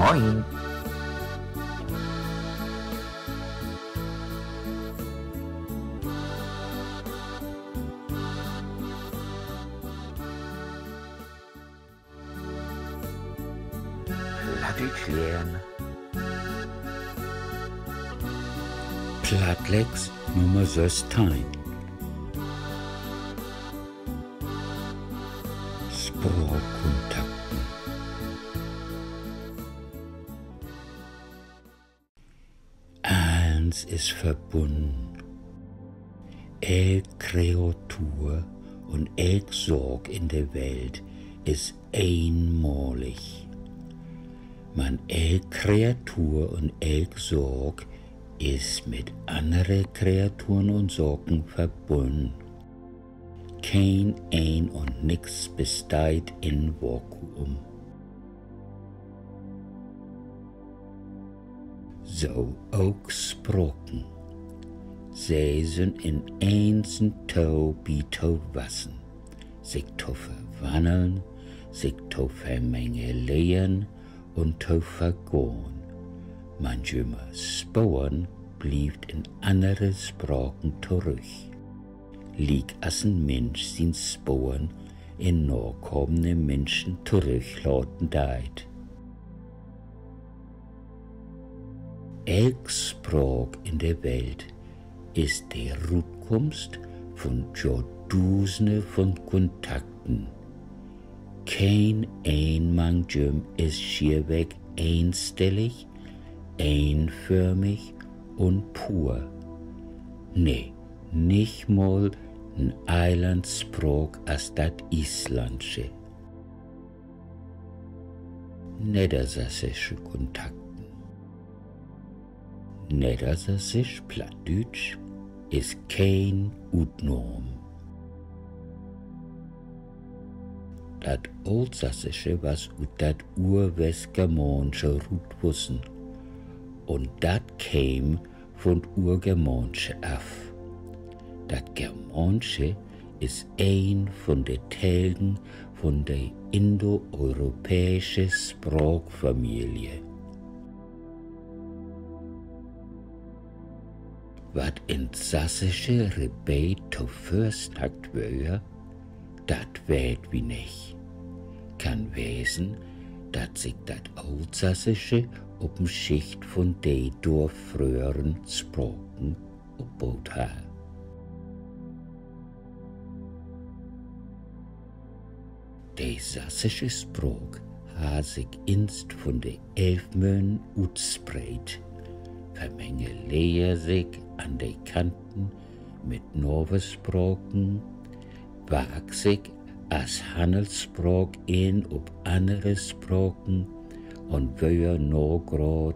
Moin! Plattdeutsch lernen. Plattlex Nummer 16. Sprachkontakten. Eins ist verbunden. Kreatur und Sorg in der Welt ist einmalig. Man Kreatur und Sorg ist mit anderen Kreaturen und Sorgen verbunden. Kein ein und nix besteht in Vakuum. So auch Sprachen. Sie sind in einzelnen Tau bito wassen, sich to verwandeln, sich to vermengeleien und to vergehen. Manchmal Sporen blieft in andere Sprachen zurück. Liegt als ein Mensch sin Sporen in nachkommende Menschen zurücklassen deit. Sprach in der Welt ist die Rückkunft von Tausende von Kontakten. Kein Einmangjum ist schierweg einstellig, einförmig und pur. Nee, nicht mal ein Eilandsprach als das Islandsche. Niedersächsische Kontakten. Niedersächsisch Plattdeutsch ist kein Utnorm. Das Altsächsische was ut dat Urwestgermanische Rut wussen und dat käm von Urgermanische af. Dat Germanische ist ein von den Teilen von der indoeuropäischen Sprachfamilie. Wat in Sächsische Rebet to Fürstakt wöhr, dat weet wie nicht. Kann wesen, dat sich dat Altsächsische ob'n Schicht von de durch früheren Sprachen opbaut ha. De sächsische Sprach ha sich inst von de Elfmön utspreit, vermengeleie sich an de Kanten mit Norwesprachen, wag sich als Handelssprach in ob andere Sprachen und wöhr no grad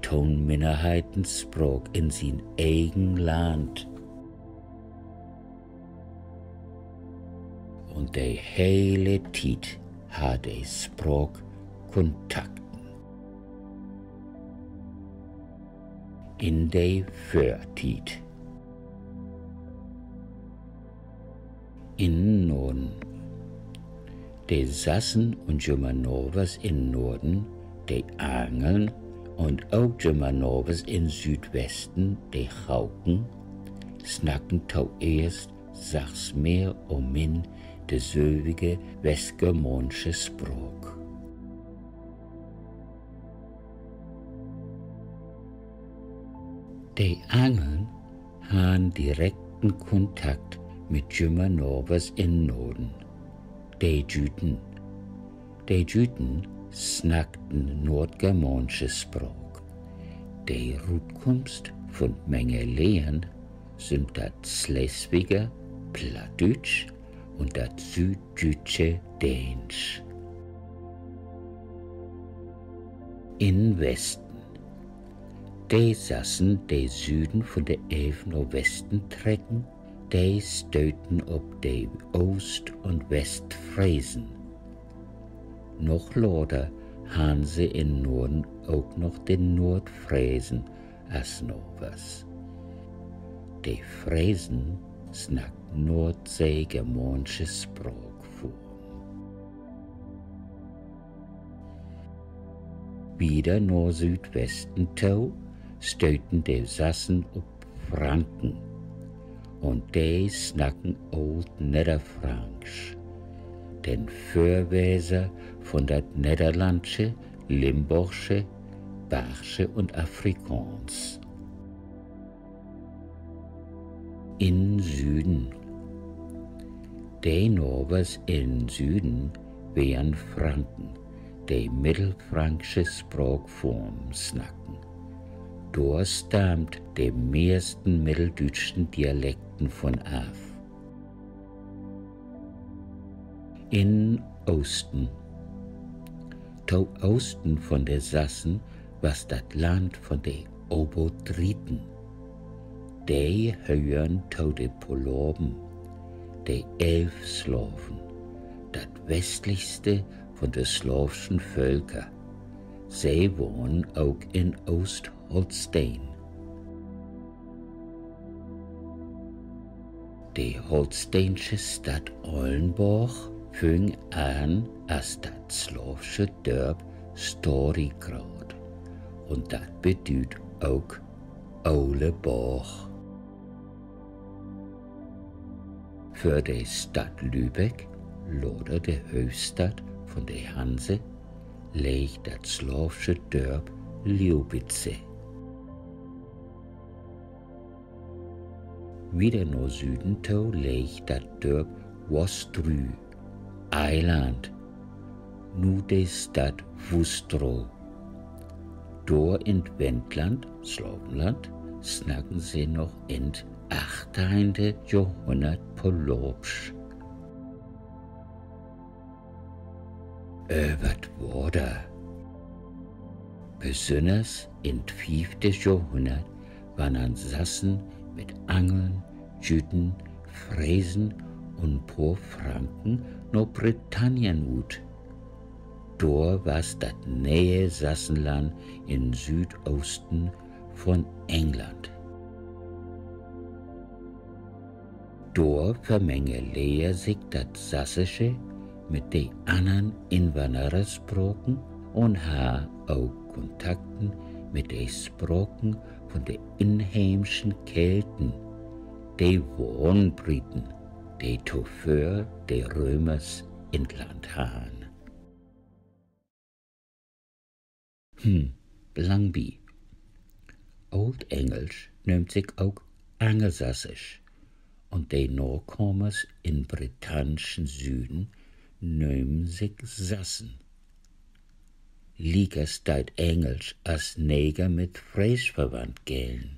Tonminderheitensprach in sin eigen Land. Und de heile Tiet ha de Sprach Kontakten. In de Förtiet. In Norden. De Sassen und Germanovas in Norden, de Angeln und auch Germanovas in Südwesten, de Chauken, snacken tau erst sachs mehr min de söwige westgermanische Sprach. De Angeln han direkten Kontakt mit Germanovas in Norden. De Jüten snackten nordgermanische Sprach. De Rutkunst von Mengeleien sind dat Schleswiger Plattdeutsch und dat Süddeutsche Dänisch. In Westen. De Sassen de Süden von der Elf nach Westen trecken, de stöten ob de Ost- und Westfriesen. Noch lauter han sie in Norden auch noch den Nordfriesen als noch was. De Friesen snackt Nordsee-germanische Sprach vor. Wieder nach Südwesten tau stöten die Sassen op Franken und die snacken Old Niederfrankisch, den Vorweser von dat Niederlandsche, Limburgsche, Barsche und Afrikaans. In Süden. Die Norwers in Süden wären Franken, die mittelfrankische Sprachform snacken. Dort stammt die meisten mitteldeutschen Dialekten von af. In Osten. Tau Osten von der Sassen was das Land von den Obotriten. Die hören tau de Poloben, de 11 Slawen, das westlichste von den slawischen Völkern. Sie wohnen auch in Ostholstein. Die holsteinische Stadt Oldenburg fing an als das slawische Dorf Storygrad und das bedeutet auch Ole Borg. Für die Stadt Lübeck, oder die Hauptstadt von der Hanse, liegt das slawische Dorf Liubice. Wieder nach Süden tau liegt das Dorf Wostrü, Eiland, nu die Stadt Wustrow. Dort in Wendland, Slawenland, snacken sie noch in 18. Jahrhundert Polobsch. Was war da? Besonders im 5. Jahrhundert waren Sassen mit Angeln, Jüten, Fräsen und paar Franken nach Britannien gut. Dort war das nähe Sassenland im Südosten von England. Dort vermengelehe sich das Sassische mit den anderen Inwanderersprachen und ha auch Kontakten mit den Sprachen von den inheimischen Kelten, die Wohnbriten, die zuvor die Römers in Land haben. Langby. Oldenglisch nennt sich auch Angelsassisch und die Nachkommers im britannischen Süden nehmen sich Sassen. Lieger steht Englisch als Neger mit Fräsch verwandt gelten,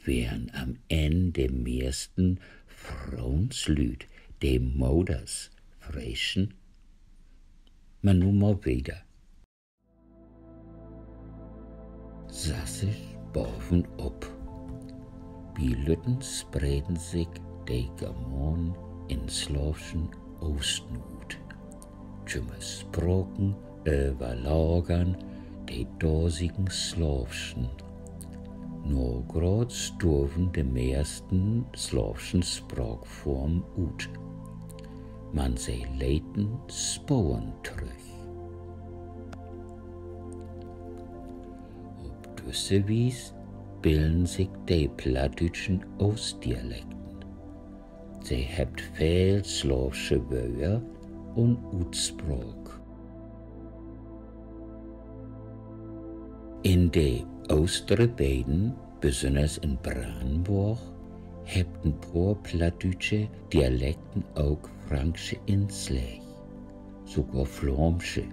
während am Ende die meisten Frauenslüd, die Moders, Fräschen, man nun mal wieder. Sassisch boven op. Wie Lütten spreiten sich die Germanen in slawischen Osten ut. Tschümme Sprachen überlagern die dosigen slawischen. Nur grad sturven die meisten slawischen Sprachformen ut. Man sie leiten Sporen trüch. Wies bilden sich die plattdeutschen Ostdialekten. Sie habt viel slawische Wörter und Utsprach. In de osteren Bäden, besonders in Brandenburg, habt ein paar plattdeutsche Dialekten auch frankische Inslag, sogar flämische,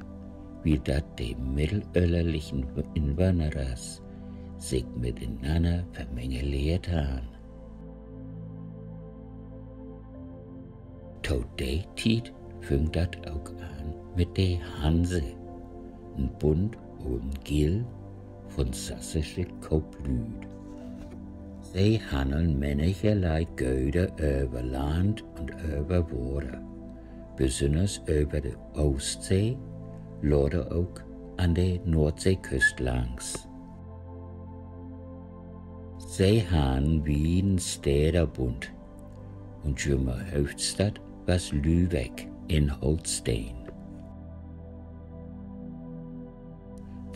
wie dat die mittelalterlichen Inwanderers sich miteinander vermengeliert haben. Tot die Zeit fing dat auch an mit der Hanse, ein Bund und Gil von sassische Kauplüd. Sie handeln mancherlei Güter über Land und über Wasser, besonders über die Ostsee, oder auch an der Nordseeküste langs. Sie haben wie ein Städterbund und ihre Hauptstadt war Lübeck in Holstein.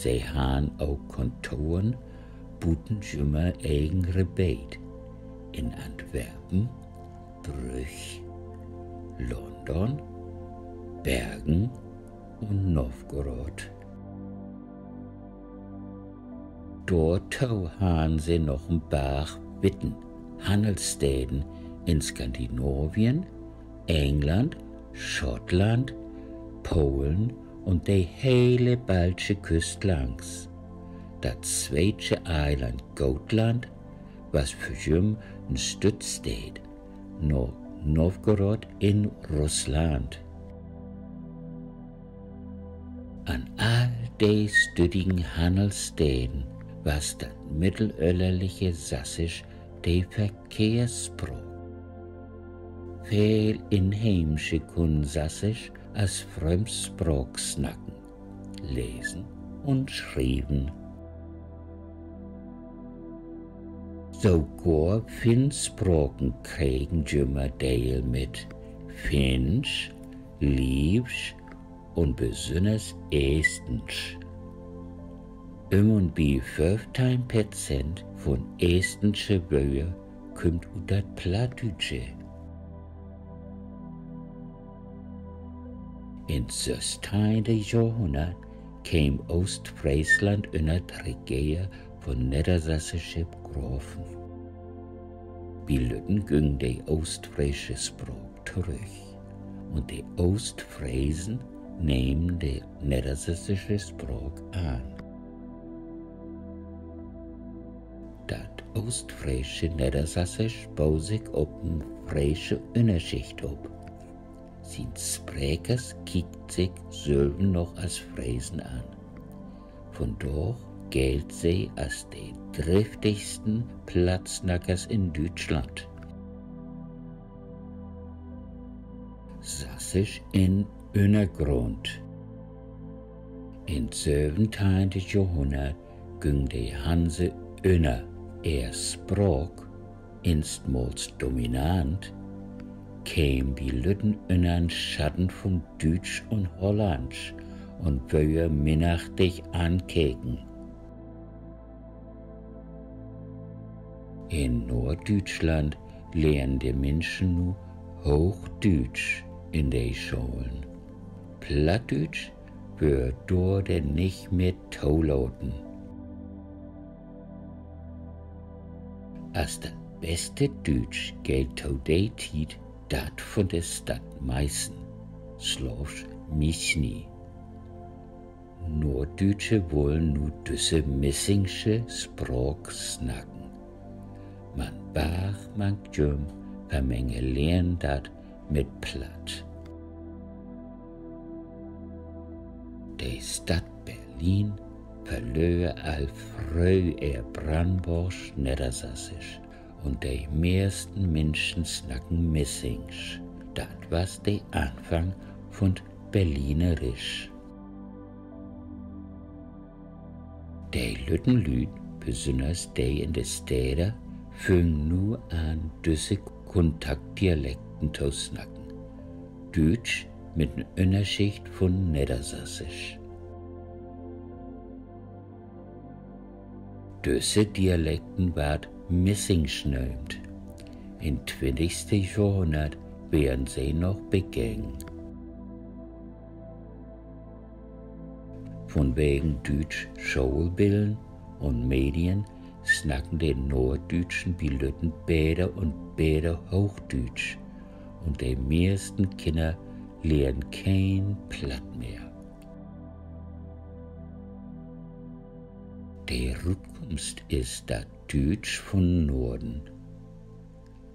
sie han auch Kontoren, buten jümmer eigen Rebet in Antwerpen, Brüch, London, Bergen und Novgorod. Dort han sie noch ein paar Witten, Handelsstäden in Skandinavien, England, Schottland, Polen und die hele baltische Küste langs. Das zweite Eiland Gotland, was für jüm ein Stützsteht, noch Novgorod in Russland. An all die stüdigen Handelsstäden was das mittelalterliche Sassisch de Verkehrsspråk. Viel Inheimische können Sassisch als Fremdspråk snacken, lesen und schreiben. Sogar Finnsprachen kriegen jümmer Teil mit. Finnisch, Liebsch und besonders Estnisch. Und bei 15% von estnische Wörter kommt aus das Plattdeutsche. Im 16. Jahrhundert kam Ostfriesland unter die Regierung von niedersächsischen Grafen. Bei Lütten ging der ostfriesische Sprach zurück und die Ostfriesen nehmen den niedersächsischen Sprach an. Das ostfriesische Niedersächsisch baut sich auf eine fräische Unterschicht ab. Sein Sprechers kickt sich selber noch als Fräsen an. Von dort gilt sie als die driftigsten Platznackers in Deutschland. Sächsisch in Untergrund. Im 17. Jahrhundert ging die Hanse unter. Er Sprach, einstmals dominant, käm die Lütten unter Schatten von Deutsch und Holländisch und wöhr minnachtig ankeken. In Norddeutschland lernen die Menschen nur Hochdeutsch in den Schulen. Plattdeutsch wird dort nicht mehr zulauten. Als das beste Deutsch gilt zu der Zeit das von der Stadt Meißen, Slowsch Michny. Norddeutsche wollen nur diese missingsche Sprach snacken. Man bach, man jüm, Vermenge lernen dat mit Platt. Die Stadt Berlin verlöhe all früh ihr Brandenburg Niedersächsisch und die meisten Menschen snacken Missingsch. Das was der Anfang von Berlinerisch. Die Lüttenlüd, besonders die in den Städten, fingen nur an, diese Kontaktdialekten zu snacken. Deutsch mit einer Unterschicht von Niedersächsisch. Diese Dialekten ward Missingsch genannt. Im 20. Jahrhundert werden sie noch begangen. Von wegen Deutsch Schulbildern und Medien snacken die Norddeutschen Bilden besser und besser Hochdeutsch und die meisten Kinder lernen kein Platt mehr. Die Rückkunft ist das Deutsch von Norden.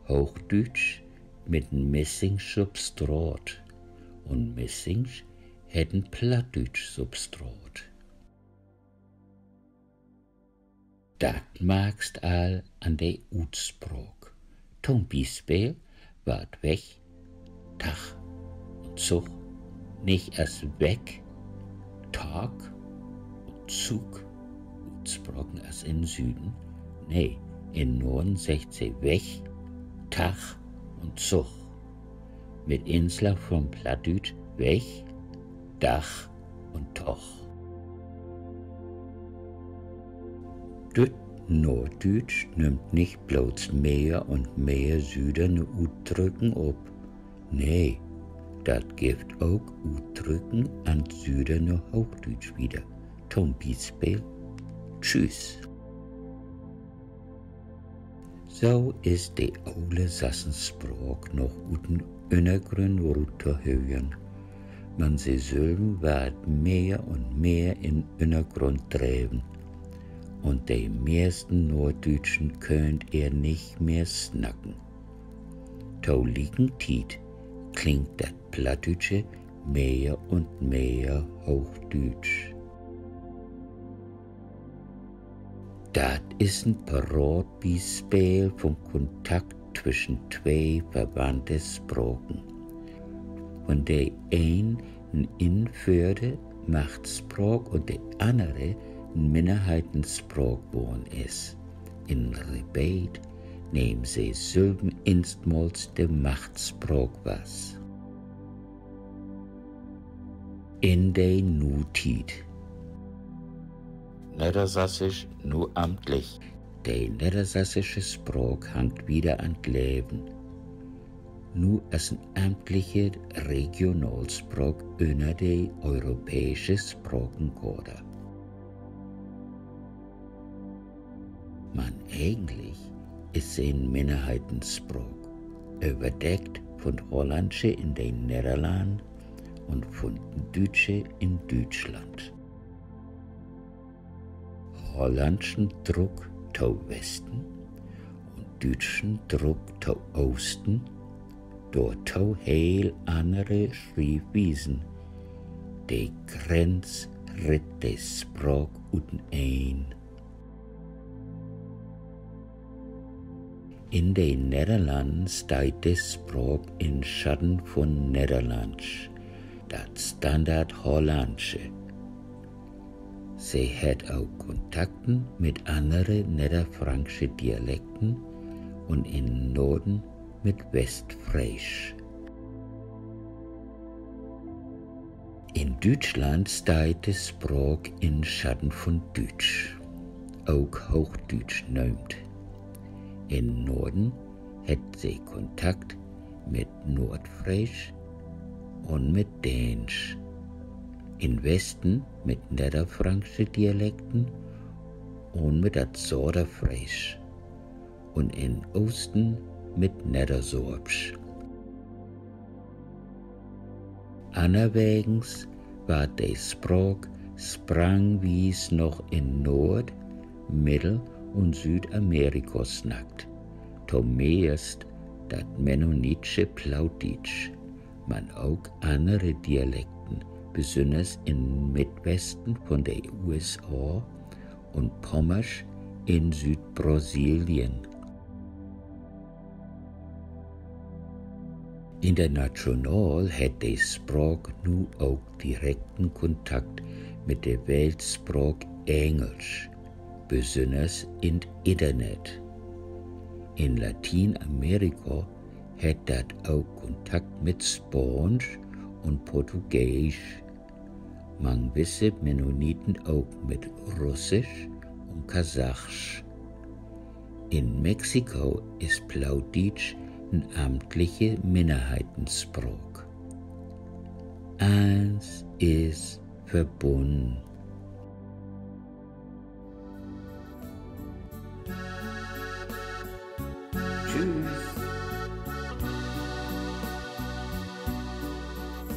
Hochdeutsch mit einem Messing-Substrat und Messingsch hätten Plattdeutsch-Substrat. Das magst all an der Utsprach. Zum Beispiel ward weg, Tag und Zug nicht als weg, Tag und Zug, Utsprachen als in Süden. Nee, in Norden sagt sie weg, Tag und Zug. Mit Insler vom Plattdeutsch weg, Dach und Toch. Das Norddeutsch nimmt nicht bloß mehr und mehr Süderne Utdrücken ab. Nee, das gibt auch Utdrücken an Süderne Hochdeutsch wieder. Zum Beispiel Tschüss. So ist die alte Sassensprach noch uten Untergrund runterhören. Man sie Silben wird mehr und mehr in Untergrund treiben. Und die meisten Norddeutschen könnt ihr nicht mehr snacken. Tau liegen Tiet klingt das Plattdeutsche mehr und mehr Hochdeutsch. Das ist ein Paradebeispiel vom Kontakt zwischen zwei verwandten Sprachen. Von der ein Inführte Machtsprach und der andere ein Minderheitensprach geworden ist. In Rebate nehmen sie Silben einstmals der Machtsprach was. In der Nutid. Niedersächsisch nur amtlich. Der niedersächsische Sprach hängt wieder an Leben. Nur als ein amtlicher Regionalsprach unter die europäische Sprachenkorde. Man eigentlich ist ein Minderheitensprach, überdeckt von Hollandsche in den Niederlanden und von Deutsche in Deutschland. Hollandschen Druck tau Westen und Deutschen Druck tau Osten, dort tau heel andere Schreibweisen. Die Grenz ritt de Sprach uten ein. In den Niederlanden steht der Sprach in Schatten von Niederländisch, das Standard Hollandsche. Sie hat auch Kontakten mit anderen niederfränkischen Dialekten und im Norden mit Westfränkisch. In Deutschland steht der Sprach in Schatten von Deutsch, auch Hochdeutsch nennt. Im Norden hat sie Kontakt mit Nordfränkisch und mit Dänisch. Im Westen mit niederfränkischen Dialekten und mit der Söderfränkisch und im Osten mit Niedersorbisch. Anerwegens war der Sprach sprangwies noch in Nord-, Mittel- und Südamerika snackt. Zumeist das mennonitische Plautdeutsch, man auch andere Dialekten, besonders im Midwesten von den USA und Pommersch in Südbrasilien. International hat der Sprach nun auch direkten Kontakt mit der Weltsprach Englisch, besonders im Internet. In Lateinamerika hat das auch Kontakt mit Spanisch und Portugiesisch. Man wisse Mennoniten auch mit Russisch und Kasachisch. In Mexiko ist Plautdeutsch ein amtlicher Minderheitensprach. Eins ist verbunden. Tschüss.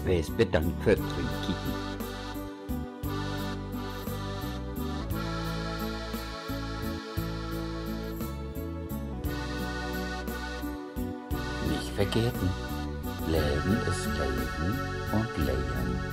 Wer ist bedankt für Trinken? Nicht vergessen, Leben ist Leben und Leben